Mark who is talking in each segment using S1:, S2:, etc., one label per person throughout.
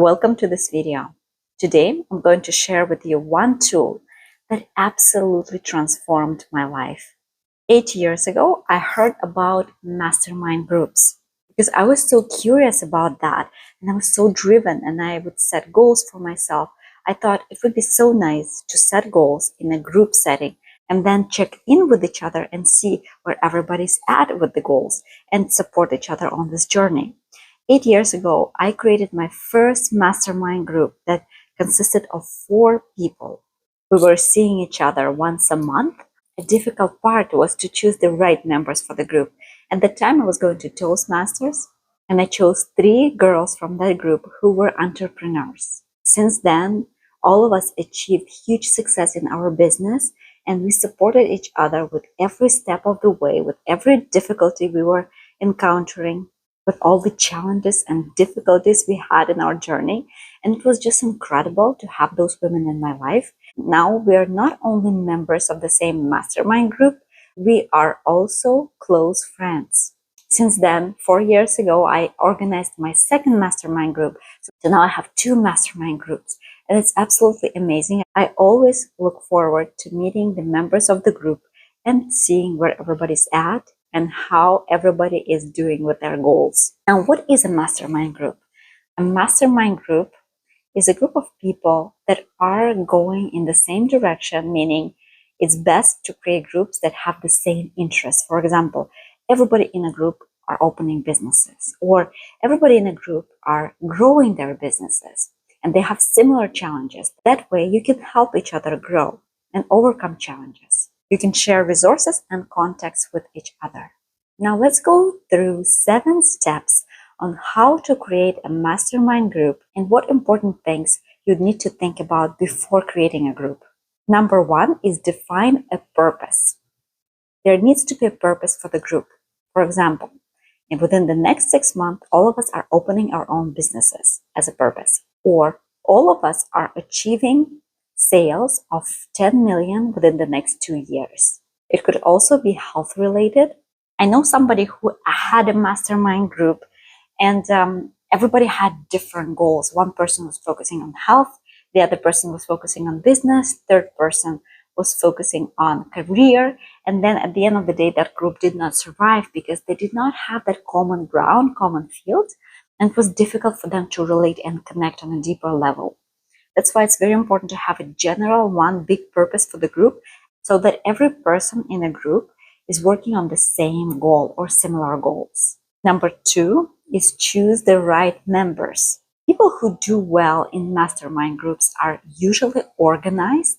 S1: Welcome to this video. Today, I'm going to share with you one tool that absolutely transformed my life. 8 years ago, I heard about mastermind groups because I was so curious about that and I was so driven and I would set goals for myself. I thought it would be so nice to set goals in a group setting and then check in with each other and see where everybody's at with the goals and support each other on this journey. 8 years ago, I created my first mastermind group that consisted of 4 people. We were seeing each other once a month. A difficult part was to choose the right members for the group. At the time, I was going to Toastmasters, and I chose 3 girls from that group who were entrepreneurs. Since then, all of us achieved huge success in our business, and we supported each other with every step of the way, with every difficulty we were encountering, with all the challenges and difficulties we had in our journey. And it was just incredible to have those women in my life. Now we are not only members of the same mastermind group, we are also close friends. Since then, 4 years ago, I organized my second mastermind group. So now I have 2 mastermind groups, and it's absolutely amazing. I always look forward to meeting the members of the group and seeing where everybody's at and how everybody is doing with their goals. Now, what is a mastermind group? A mastermind group is a group of people that are going in the same direction, meaning it's best to create groups that have the same interests. For example, everybody in a group are opening businesses, or everybody in a group are growing their businesses, and they have similar challenges. That way, you can help each other grow and overcome challenges. You can share resources and contacts with each other. Now let's go through 7 steps on how to create a mastermind group and what important things you'd need to think about before creating a group. Number 1 is define a purpose. There needs to be a purpose for the group. For example, within the next 6 months, all of us are opening our own businesses as a purpose, or all of us are achieving sales of 10 million within the next 2 years. It could also be health related. I know somebody who had a mastermind group, and everybody had different goals. One person was focusing on health, the other person was focusing on business, third person was focusing on career, and then at the end of the day, that group did not survive because they did not have that common ground, common field, and it was difficult for them to relate and connect on a deeper level. That's why it's very important to have a general one big purpose for the group so that every person in a group is working on the same goal or similar goals. Number 2 is choose the right members. People who do well in mastermind groups are usually organized,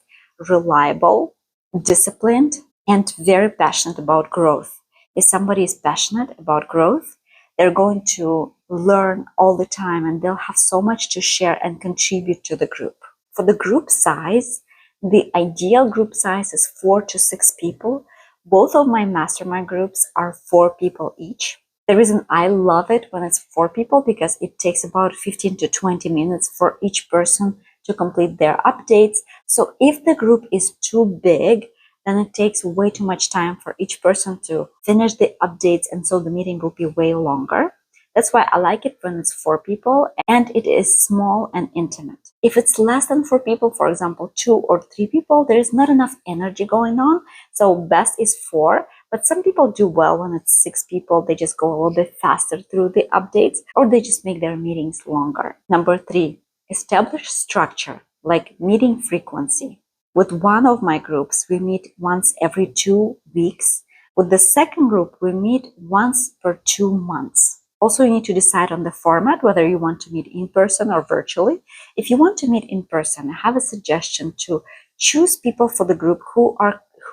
S1: reliable, disciplined, and very passionate about growth. If somebody is passionate about growth, they're going to learn all the time and they'll have so much to share and contribute to the group. For the group size, the ideal group size is 4 to 6 people. Both of my mastermind groups are 4 people each. The reason I love it when it's 4 people because it takes about 15 to 20 minutes for each person to complete their updates. So if the group is too big, then it takes way too much time for each person to finish the updates, and so the meeting will be way longer. That's why I like it when it's 4 people and it is small and intimate. If it's less than 4 people, for example, 2 or 3 people, there is not enough energy going on. So best is 4, but some people do well when it's 6 people. They just go a little bit faster through the updates, or they just make their meetings longer. Number 3, establish structure, like meeting frequency. With one of my groups, we meet once every 2 weeks. With the second group, we meet once per 2 months. Also, you need to decide on the format, whether you want to meet in person or virtually. If you want to meet in person, I have a suggestion to choose people for the group who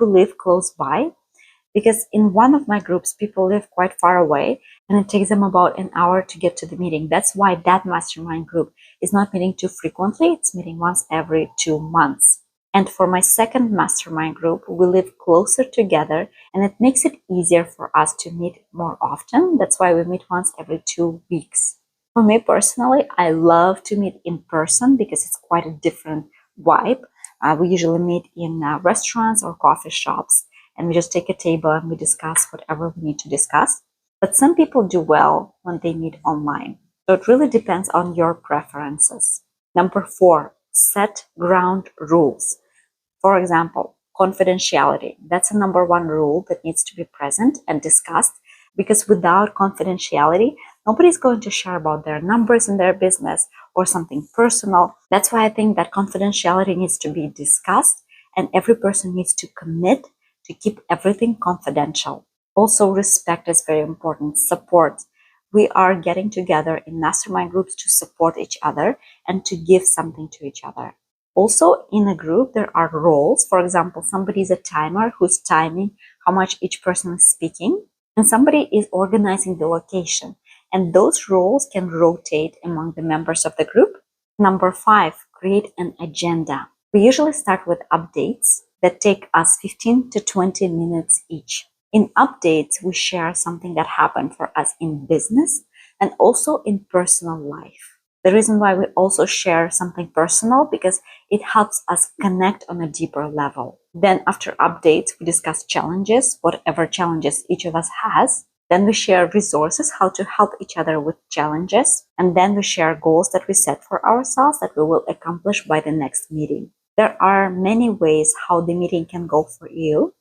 S1: live close by, because in one of my groups, people live quite far away and it takes them about an hour to get to the meeting. That's why that mastermind group is not meeting too frequently. It's meeting once every 2 months. And for my second mastermind group, we live closer together and it makes it easier for us to meet more often. That's why we meet once every 2 weeks. For me personally, I love to meet in person because it's quite a different vibe. We usually meet in restaurants or coffee shops, and we just take a table and we discuss whatever we need to discuss. But some people do well when they meet online. So it really depends on your preferences. Number 4, set ground rules. For example, confidentiality. That's a number 1 rule that needs to be present and discussed, because without confidentiality, nobody's going to share about their numbers in their business or something personal. That's why I think that confidentiality needs to be discussed and every person needs to commit to keep everything confidential. Also, respect is very important. Support. We are getting together in mastermind groups to support each other and to give something to each other. Also, in a group, there are roles. For example, somebody is a timer who's timing how much each person is speaking, and somebody is organizing the location. And those roles can rotate among the members of the group. Number 5, create an agenda. We usually start with updates that take us 15 to 20 minutes each. In updates, we share something that happened for us in business and also in personal life. The reason why we also share something personal because it helps us connect on a deeper level. Then after updates, we discuss challenges, whatever challenges each of us has. Then we share resources, how to help each other with challenges. And then we share goals that we set for ourselves that we will accomplish by the next meeting. There are many ways how the meeting can go for you.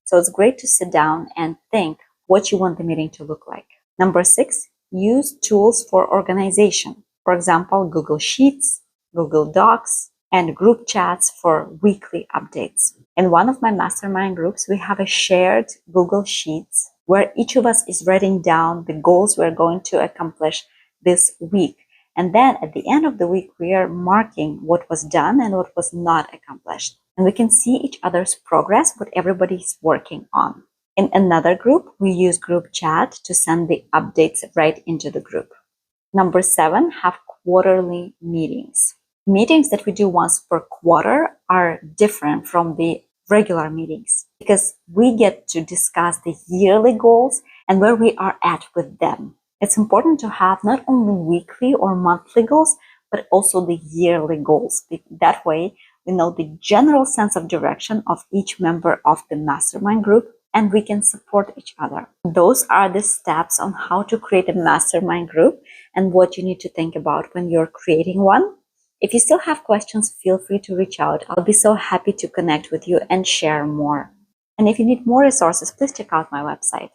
S1: So it's great to sit down and think what you want the meeting to look like. Number 6, use tools for organization. For example, Google Sheets, Google Docs, and group chats for weekly updates. In one of my mastermind groups, we have a shared Google Sheets where each of us is writing down the goals we're going to accomplish this week. And then at the end of the week, we are marking what was done and what was not accomplished. And we can see each other's progress, what everybody's working on. In another group, we use group chat to send the updates right into the group. Number 7, have quarterly meetings. Meetings that we do once per quarter are different from the regular meetings because we get to discuss the yearly goals and where we are at with them. It's important to have not only weekly or monthly goals, but also the yearly goals. That way, we know the general sense of direction of each member of the mastermind group and we can support each other. Those are the steps on how to create a mastermind group and what you need to think about when you're creating one. If you still have questions, feel free to reach out. I'll be so happy to connect with you and share more. And if you need more resources, please check out my website.